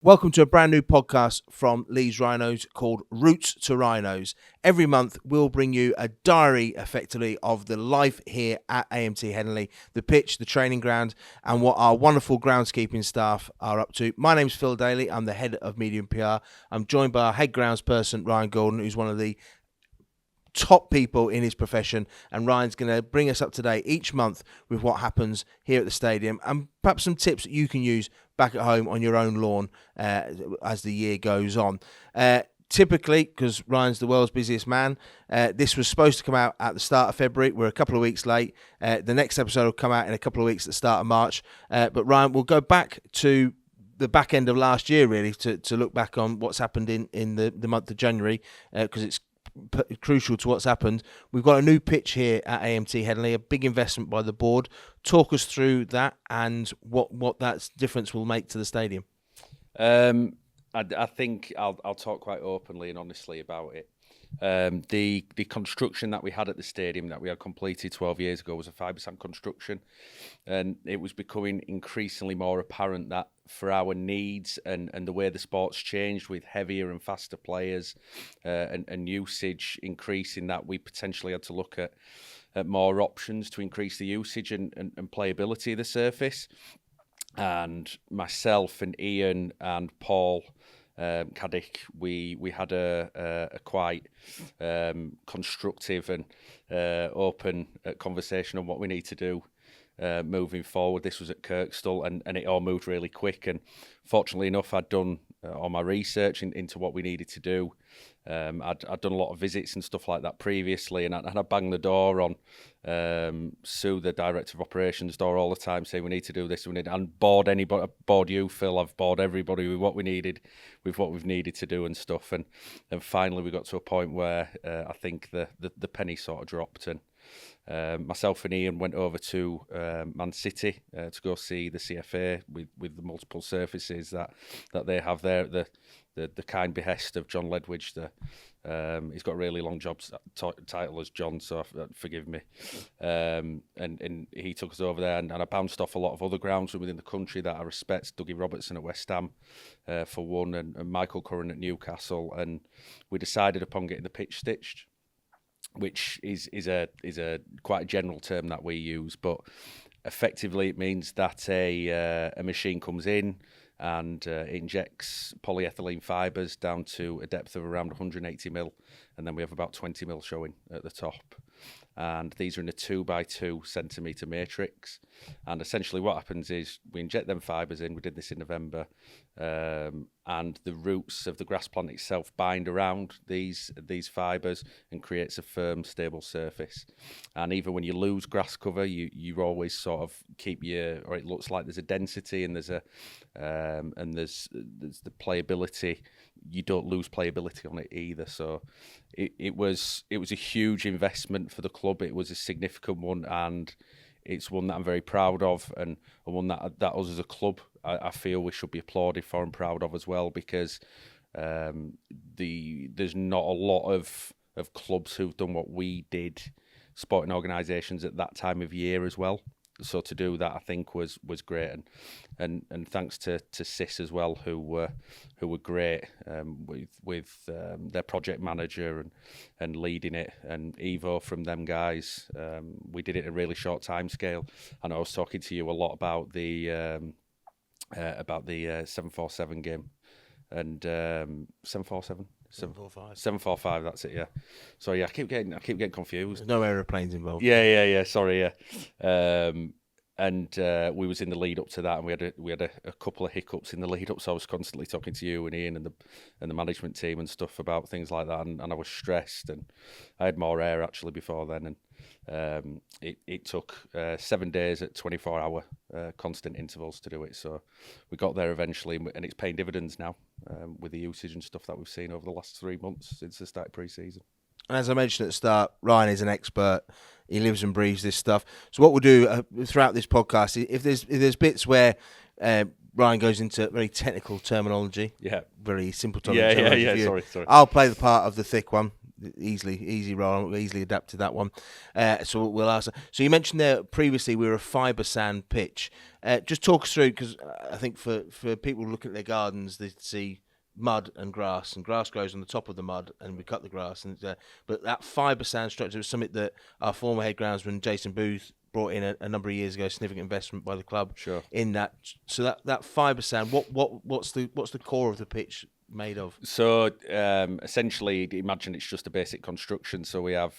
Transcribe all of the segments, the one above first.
Welcome to a brand new podcast from Leeds Rhinos called Roots to Rhinos. Every month, we'll bring you a diary, effectively, of the life here at AMT Headingley, the pitch, the training ground, and what our wonderful groundskeeping staff are up to. My name's Phil Daly. I'm the head of media and PR. I'm joined by our head groundsperson, Ryan Golden, who's one of the top people in his profession, and Ryan's going to bring us up to date each month with what happens here at the stadium and perhaps some tips that you can use back at home on your own lawn as the year goes on. Typically, because Ryan's the world's busiest man, this was supposed to come out at the start of February. We're a couple of weeks late. The next episode will come out in a couple of weeks at the start of March. But Ryan, we'll go back to the back end of last year, really, to look back on what's happened in the month of January, because it's crucial to what's happened. We've got a new pitch here at AMT Headingley, a big investment by the board. Talk us through that and what that difference will make to the stadium. I think I'll talk quite openly and honestly about it. The construction that we had at the stadium that we had completed 12 years ago was a fibre sand construction, and it was becoming increasingly more apparent that for our needs and the way the sport's changed with heavier and faster players and usage increasing, that we potentially had to look at more options to increase the usage and playability of the surface. And myself and Ian and Paul Caddick, we had a quite constructive and open conversation on what we need to do moving forward. This was at Kirkstall, and it all moved really quick. And fortunately enough, I'd done all my research into what we needed to do. I'd done a lot of visits and stuff like that previously, and I banged the door on Sue, the director of operations, door all the time, saying we need to do this, and bored you, Phil. I've bored everybody with what we've needed to do and stuff, and finally we got to a point where I think the penny sort of dropped, and myself and Ian went over to Man City to go see the CFA with the multiple surfaces that they have there at the kind behest of John Ledwidge. He's got a really long job title as John, so forgive me. And he took us over there, and I bounced off a lot of other grounds within the country that I respect. Dougie Robertson at West Ham, for one, and Michael Curran at Newcastle, and we decided upon getting the pitch stitched, which is a quite a general term that we use, but effectively it means that a machine comes in and it injects polyethylene fibres down to a depth of around 180 mil, and then we have about 20 mil showing at the top. And these are in a 2x2 centimetre matrix. And essentially what happens is we inject them fibres in. We did this in November. And the roots of the grass plant itself bind around these fibres and creates a firm, stable surface. And even when you lose grass cover, you always sort of keep or it looks like there's a density and there's the playability. You don't lose playability on it either. So it was a huge investment for the club. It was a significant one, and it's one that I'm very proud of, and one that us as a club, I feel we should be applauded for and proud of as well, because there's not a lot of clubs who've done what we did, sporting organisations at that time of year as well. So to do that, I think was great, and thanks to Sis as well, who were great with their project manager and leading it, and Evo from them guys. We did it in a really short time scale, and I was talking to you a lot about the 747 game, and 747. 745, that's it, yeah. So yeah, I keep getting confused. There's no aeroplanes involved. Yeah. Sorry, yeah. And we was in the lead up to that, and we had a couple of hiccups in the lead up. So I was constantly talking to you and Ian and the management team and stuff about things like that, and I was stressed, and I had more air actually before then, and it took 7 days at 24-hour constant intervals to do it. So we got there eventually, and it's paying dividends now with the usage and stuff that we've seen over the last 3 months since the start of pre-season. And as I mentioned at the start, Ryan is an expert. He lives and breathes this stuff. So what we'll do throughout this podcast, if there's bits where Ryan goes into very technical terminology, very simple terminology. Yeah. Sorry. I'll play the part of the thick one. easy role, easily adapt to that one. So we'll ask. So you mentioned there previously we were a fibre sand pitch. Just talk us through, because I think for people looking at their gardens, they see mud and grass grows on the top of the mud, and we cut the grass. And but that fibre sand structure was something that our former head groundsman Jason Booth brought in a number of years ago. Significant investment by the club. Sure. In that. So that fibre sand, what's the core of the pitch made of? So essentially, imagine it's just a basic construction. So we have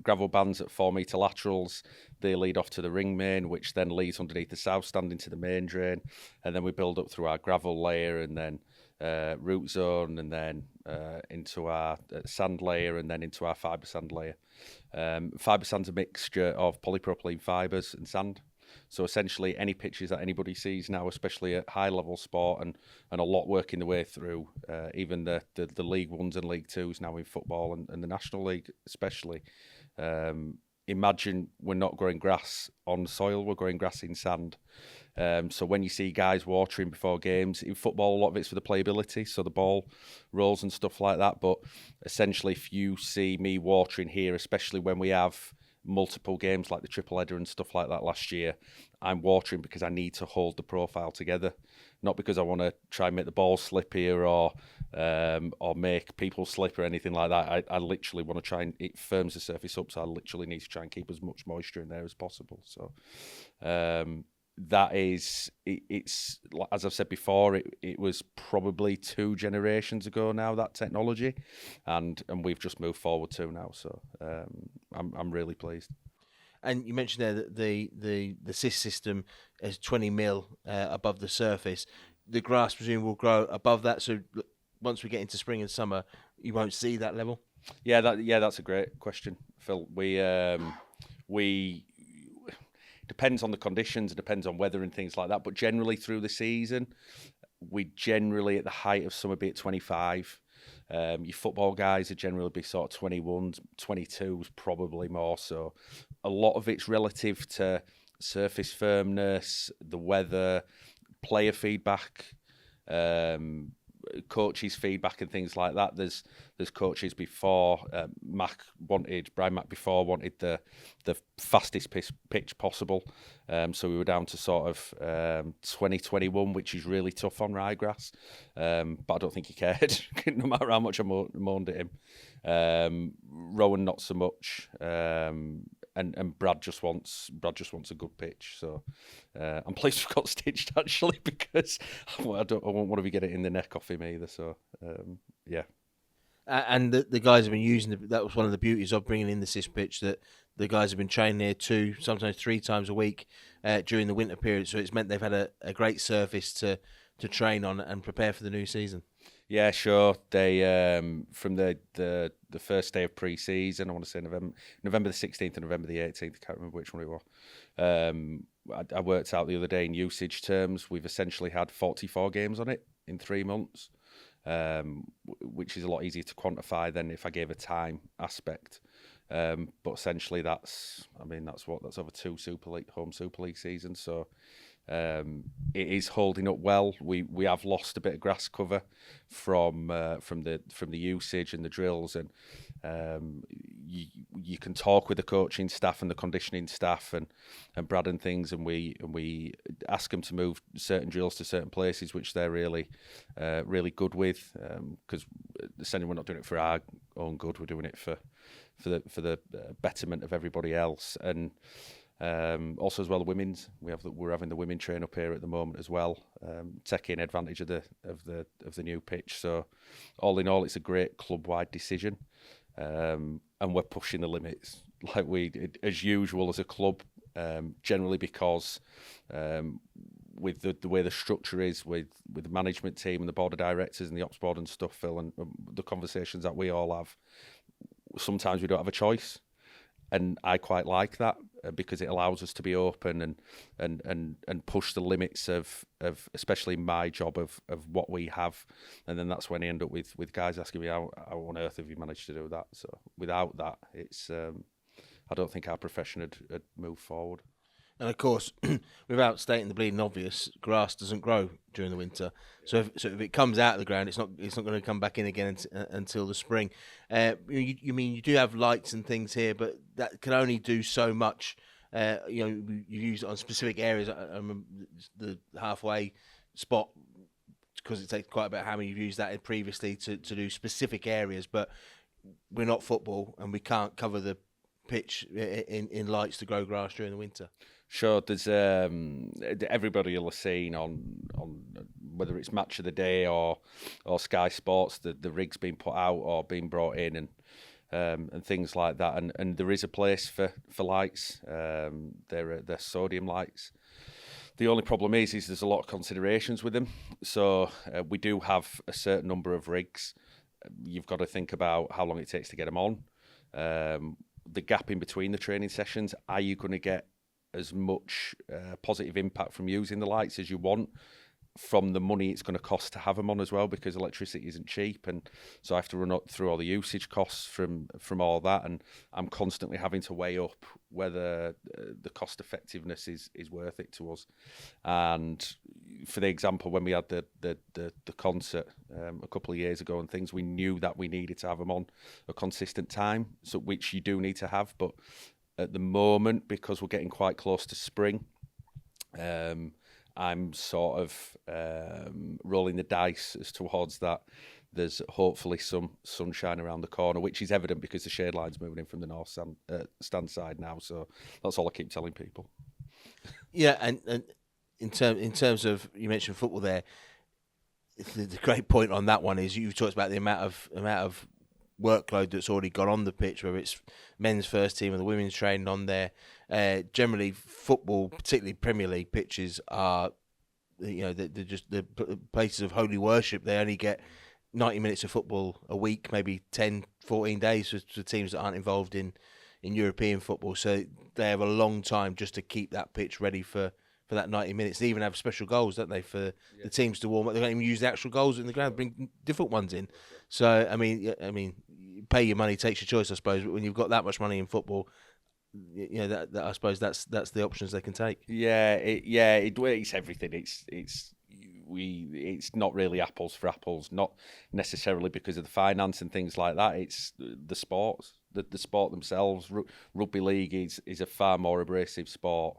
gravel bands at 4 metre laterals. They lead off to the ring main, which then leads underneath the south stand into the main drain, and then we build up through our gravel layer, and then root zone, and then into our sand layer, and then into our fibre sand layer. Fibre sand's a mixture of polypropylene fibres and sand. So essentially, any pitches that anybody sees now, especially at high level sport, and a lot working the way through, even the League Ones and League Twos now in football, and the National League especially. Imagine we're not growing grass on soil, we're growing grass in sand. So when you see guys watering before games, in football, a lot of it's for the playability, so the ball rolls and stuff like that. But essentially, if you see me watering here, especially when we have multiple games like the triple header and stuff like that last year, I'm watering because I need to hold the profile together, not because I want to try and make the ball slippier or make people slip or anything like that. I literally want to try and it firms the surface up, so I literally need to try and keep as much moisture in there as possible. So that is, it's as I've said before, it was probably 2 generations ago now, that technology, and we've just moved forward to now. So I'm really pleased. And you mentioned there that the cyst system is 20 mil above the surface. The grass, presumably, will grow above that. So once we get into spring and summer, you won't see that level. Yeah, that's a great question, Phil. We depends on the conditions, it depends on weather and things like that. But generally through the season, we generally at the height of summer be at 25. Your football guys are generally be sort of 21, 22s probably more so. A lot of it's relative to surface firmness, the weather, player feedback, coaches' feedback and things like that. There's coaches before Brian Mack before wanted the fastest pitch possible. So we were down to sort of 2021, which is really tough on ryegrass. But I don't think he cared, no matter how much I moaned at him. Rowan not so much. And Brad just wants a good pitch. So I'm pleased we've got stitched actually, because I won't want to be getting it in the neck off him either. So yeah. And the guys have been using that was one of the beauties of bringing in the cyst pitch, that the guys have been training here 2, sometimes 3 times a week during the winter period. So it's meant they've had a great surface to train on and prepare for the new season. Yeah, sure. They from the first day of pre-season, I want to say November the 16th and November the 18th. I can't remember which one it was. I worked out the other day in usage terms. We've essentially had 44 games on it in 3 months, which is a lot easier to quantify than if I gave a time aspect. But essentially, that's over 2 home Super League seasons. So. It is holding up well. We have lost a bit of grass cover from the usage and the drills, and you can talk with the coaching staff and the conditioning staff and Brad and things, and we ask them to move certain drills to certain places which they're really good with, because essentially we're not doing it for our own good, we're doing it for the betterment of everybody else. And also as well, the women's we're having the women train up here at the moment as well, taking advantage of the new pitch. So all in all, it's a great club-wide decision, and we're pushing the limits like we as usual as a club, generally because with the way the structure is with the management team and the board of directors and the ops board and stuff, Phil, and the conversations that we all have, sometimes we don't have a choice. And I quite like that because it allows us to be open and push the limits of especially my job of what we have. And then that's when I end up with guys asking me, how on earth have you managed to do that? So without that, it's I don't think our profession had moved forward. And of course, without stating the bleeding obvious, grass doesn't grow during the winter. So if it comes out of the ground, it's not going to come back in again until the spring. You do have lights and things here, but that can only do so much. You use it on specific areas. I remember the halfway spot, because it takes quite a bit of hammer. You've used that previously to do specific areas, but we're not football and we can't cover the pitch in lights to grow grass during the winter. Sure, there's everybody will have seen on whether it's Match of the Day or Sky Sports, the rigs being put out or being brought in and things like that. And there is a place for lights. They're sodium lights. The only problem is there's a lot of considerations with them. So we do have a certain number of rigs. You've got to think about how long it takes to get them on. The gap in between the training sessions. Are you going to get as much positive impact from using the lights as you want from the money it's going to cost to have them on as well, because electricity isn't cheap, and so I have to run up through all the usage costs from all that, and I'm constantly having to weigh up whether the cost effectiveness is worth it to us. And for the example, when we had the concert a couple of years ago and things, we knew that we needed to have them on a consistent time, so which you do need to have, but at the moment, because we're getting quite close to spring, I'm sort of rolling the dice as towards that. There's hopefully some sunshine around the corner, which is evident because the shade line's moving in from the north stand side now. So that's all I keep telling people. Yeah, and in terms of, you mentioned football there, the great point on that one is you've talked about the amount of workload that's already gone on the pitch, whether it's men's first team or the women's training on there. Generally, football, particularly Premier League pitches, are they're just the places of holy worship. They only get 90 minutes of football a week, maybe 10, 14 days for teams that aren't involved in European football. So they have a long time just to keep that pitch ready for that 90 minutes. They even have special goals, don't they, for the teams to warm up. They don't even use the actual goals in the ground, bring different ones in. So, I mean, pay your money, takes your choice, I suppose. But when you've got that much money in football, that I suppose that's the options they can take. It's everything. It's not really apples for apples, not necessarily because of the finance and things like that. It's the sports, the sport themselves. Rugby league is a far more abrasive sport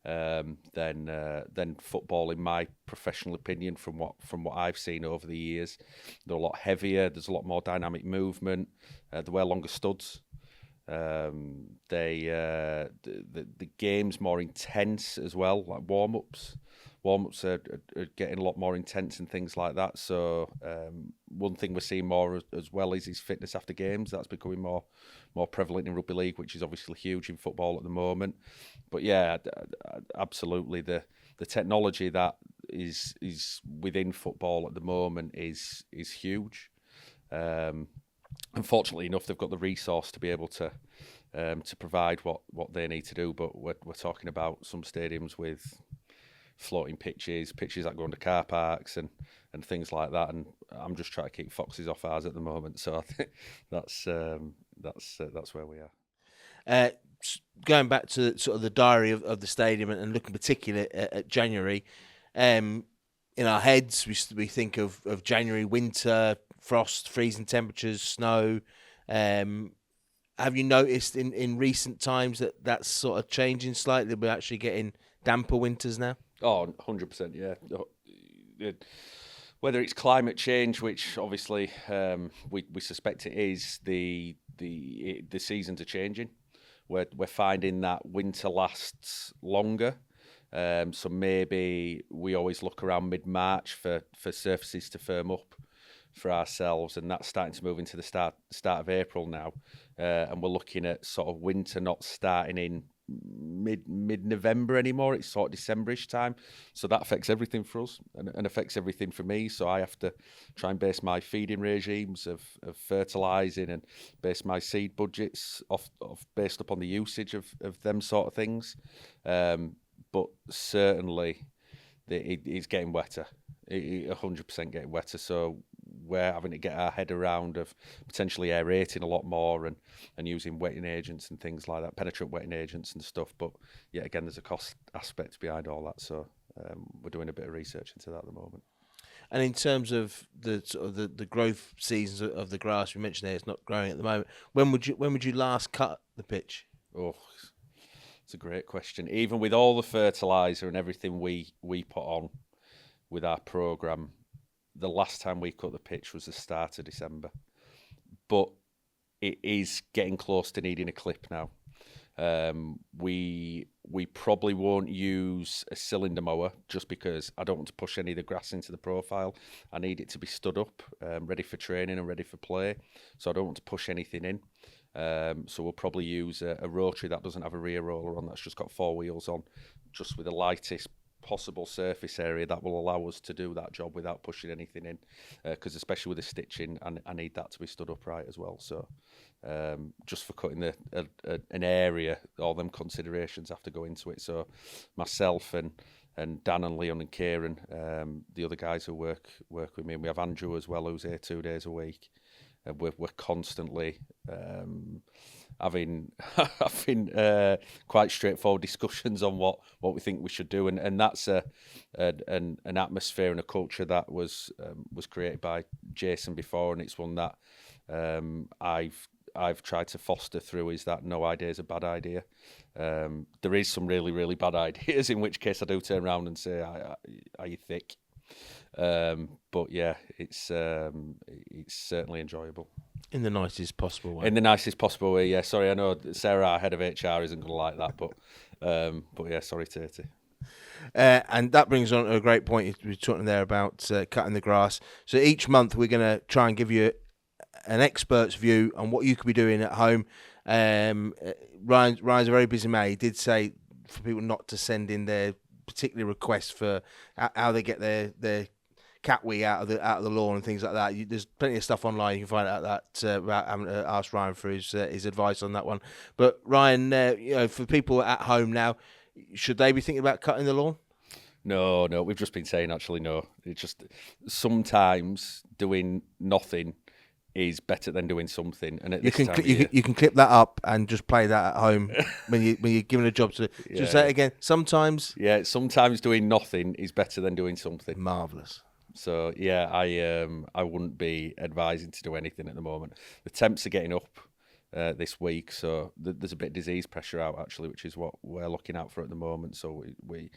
than football, in my professional opinion. From what I've seen over the years, they're a lot heavier. There's a lot more dynamic movement. They wear longer studs. The game's more intense as well, like warm-ups. Warm-ups are getting a lot more intense and things like that. So one thing we're seeing more as well is fitness after games. That's becoming more prevalent in rugby league, which is obviously huge in football at the moment. But yeah, absolutely, the technology that is within football at the moment is huge. Unfortunately enough, they've got the resource to be able to provide what they need to do. But we're talking about some stadiums with floating pitches that go into car parks and things like that. And I'm just trying to keep foxes off ours at the moment. So I think that's where we are. Going back to sort of the diary of the stadium and looking particularly at January, in our heads we think of January, winter, frost, freezing temperatures, snow. Have you noticed in recent times that that's sort of changing slightly? We're actually getting damper winters now? Oh, 100%, yeah. Whether it's climate change, which obviously we suspect it is, the seasons are changing. We're finding that winter lasts longer. So maybe we always look around mid-March for surfaces to firm up for ourselves, and that's starting to move into the start of April now. And we're looking at sort of winter not starting in mid-November anymore. It's sort of December-ish time. So that affects everything for us and affects everything for me. So I have to try and base my feeding regimes of fertilising and base my seed budgets off based upon the usage of them sort of things. But certainly it's getting wetter. 100% getting wetter. So we're having to get our head around of potentially aerating a lot more and using wetting agents and things like that, penetrant wetting agents and stuff. But yeah, again, there's a cost aspect behind all that. So we're doing a bit of research into that at the moment. And in terms of the sort of the growth seasons of the grass, we mentioned there it's not growing at the moment. When would you last cut the pitch? Oh, it's a great question. Even with all the fertiliser and everything we put on with our programme, the last time we cut the pitch was the start of December. But it is getting close to needing a clip now. We probably won't use a cylinder mower just because I don't want to push any of the grass into the profile. I need it to be stood up, ready for training and ready for play. So I don't want to push anything in. So we'll probably use a rotary that doesn't have a rear roller on, that's just got 4 wheels on, just with the lightest possible surface area that will allow us to do that job without pushing anything in. Because especially with the stitching, I need that to be stood upright as well. So just for cutting an area, all them considerations have to go into it. So myself and Dan and Leon and Kieran, the other guys who work with me, and we have Andrew as well, who's here 2 days a week. We're constantly having quite straightforward discussions on what we think we should do, and that's an atmosphere and a culture that was created by Jason before, and it's one that I've tried to foster through, is that no idea is a bad idea. There is some really, really bad ideas, in which case I do turn around and say, are you thick? But yeah, it's certainly enjoyable. In the nicest possible way. In the nicest possible way, yeah. Sorry, I know Sarah, our head of HR, isn't going to like that, but yeah, sorry, Tatey. And that brings on to a great point. You were talking there about cutting the grass. So each month we're going to try and give you an expert's view on what you could be doing at home. Ryan's a very busy man. He did say for people not to send in their particular requests for how they get their cat wee out of the lawn and things like that. There's plenty of stuff online. You can find out that without having to ask Ryan for his advice on that one. But Ryan, for people at home now, should they be thinking about cutting the lawn? No, we've just been saying actually no. It's just sometimes doing nothing is better than doing something. And at this time you can clip that up and just play that at home when you're given a job to. Just say it again. Sometimes. Yeah, sometimes doing nothing is better than doing something. Marvellous. So yeah, I wouldn't be advising to do anything at the moment. The temps are getting up this week, so there's a bit of disease pressure out actually, which is what we're looking out for at the moment. So we're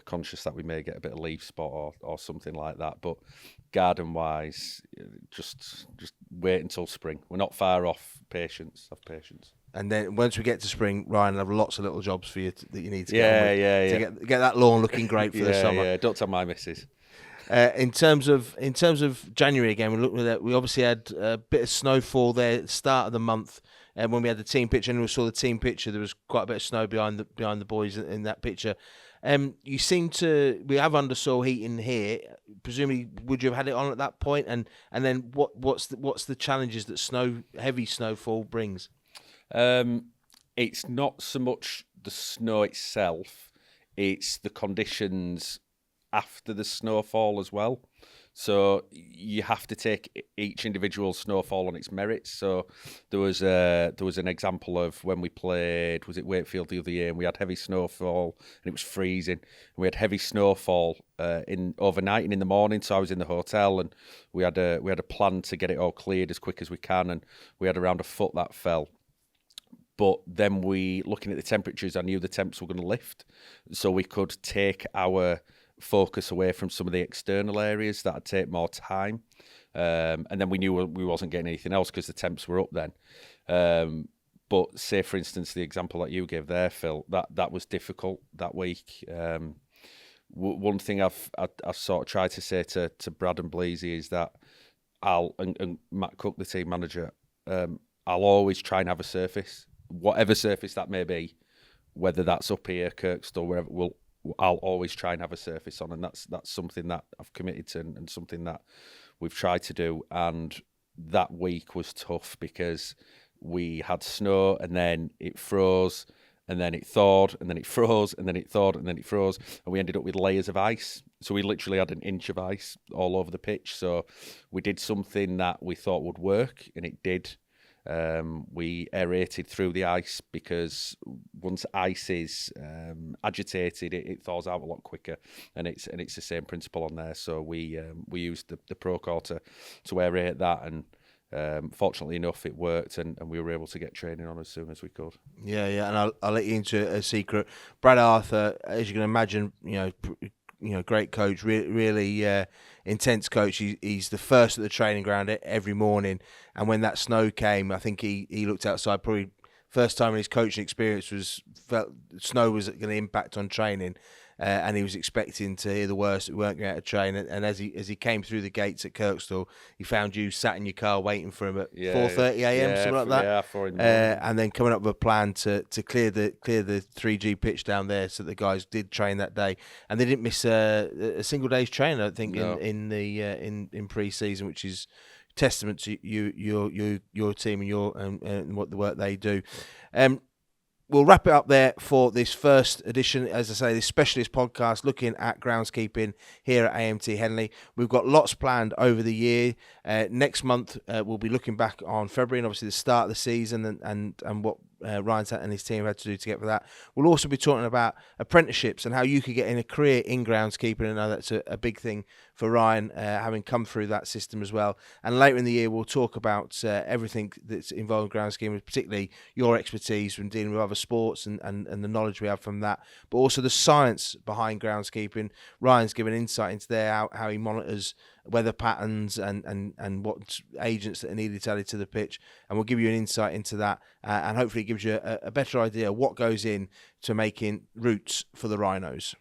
conscious that we may get a bit of leaf spot or something like that. But garden wise, just wait until spring. We're not far off. Have patience. And then once we get to spring, Ryan will have lots of little jobs for you that you need to get that lawn looking great for the summer. Yeah, don't tell my missus. In terms of January again, we're looking at that. We obviously had a bit of snowfall there at the start of the month, and when we had the team picture, and we saw the team picture, there was quite a bit of snow behind the boys in that picture. We have undersoil heating here. Presumably, would you have had it on at that point? And then what's the challenges that heavy snowfall brings? It's not so much the snow itself; it's the conditions after the snowfall as well. So you have to take each individual snowfall on its merits. So there was an example of when we played, was it Wakefield the other year, and we had heavy snowfall and it was freezing. And we had heavy snowfall overnight and in the morning. So I was in the hotel and we had a plan to get it all cleared as quick as we can, and we had around a foot that fell. But then looking at the temperatures, I knew the temps were going to lift, so we could take our focus away from some of the external areas that would take more time, and then we knew we wasn't getting anything else because the temps were up then. But say for instance the example that you gave there, Phil, that was difficult that week. One thing I've sort of tried to say to Brad and Bleasy is that and Matt Cook, the team manager, I'll always try and have a surface, whatever surface that may be, whether that's up here, Kirkstall, wherever. I'll always try and have a surface on, and that's something that I've committed to and something that we've tried to do. And that week was tough because we had snow and then it froze and then it thawed and then it froze and then it thawed and then it froze, and we ended up with layers of ice. So we literally had an inch of ice all over the pitch. So we did something that we thought would work, and it did. We aerated through the ice because once ice is agitated, it thaws out a lot quicker, and it's the same principle on there. So we used the Procore to aerate that, and fortunately enough, it worked, and we were able to get training on as soon as we could. Yeah, and I'll let you into a secret. Brad Arthur, as you can imagine, great coach, really intense coach. He's the first at the training ground every morning, and when that snow came, I think he looked outside. Probably first time in his coaching experience felt snow was going to impact on training, and he was expecting to hear the worst. We weren't going to train, and as he came through the gates at Kirkstall, he found you sat in your car waiting for him at 4:30 a.m. something like that. Yeah, 4 in the morning. And then coming up with a plan to clear the 3G pitch down there, so the guys did train that day, and they didn't miss a single day's training. I think in pre-season, which is testament to your team and what the work they do. We'll wrap it up there for this first edition, as I say, this specialist podcast looking at groundskeeping here at AMT Headingley. We've got lots planned over the year. Next month, we'll be looking back on February and obviously the start of the season and what Ryan and his team had to do to get for that. We'll also be talking about apprenticeships and how you could get in a career in groundskeeping, and I know that's a big thing for Ryan, having come through that system as well. And later in the year, we'll talk about everything that's involved in groundskeeping, particularly your expertise from dealing with other sports and the knowledge we have from that, but also the science behind groundskeeping. Ryan's given insight into there, how he monitors weather patterns and what agents that are needed added to the pitch, and we'll give you an insight into that, and hopefully it gives you a better idea of what goes in to making routes for the Rhinos.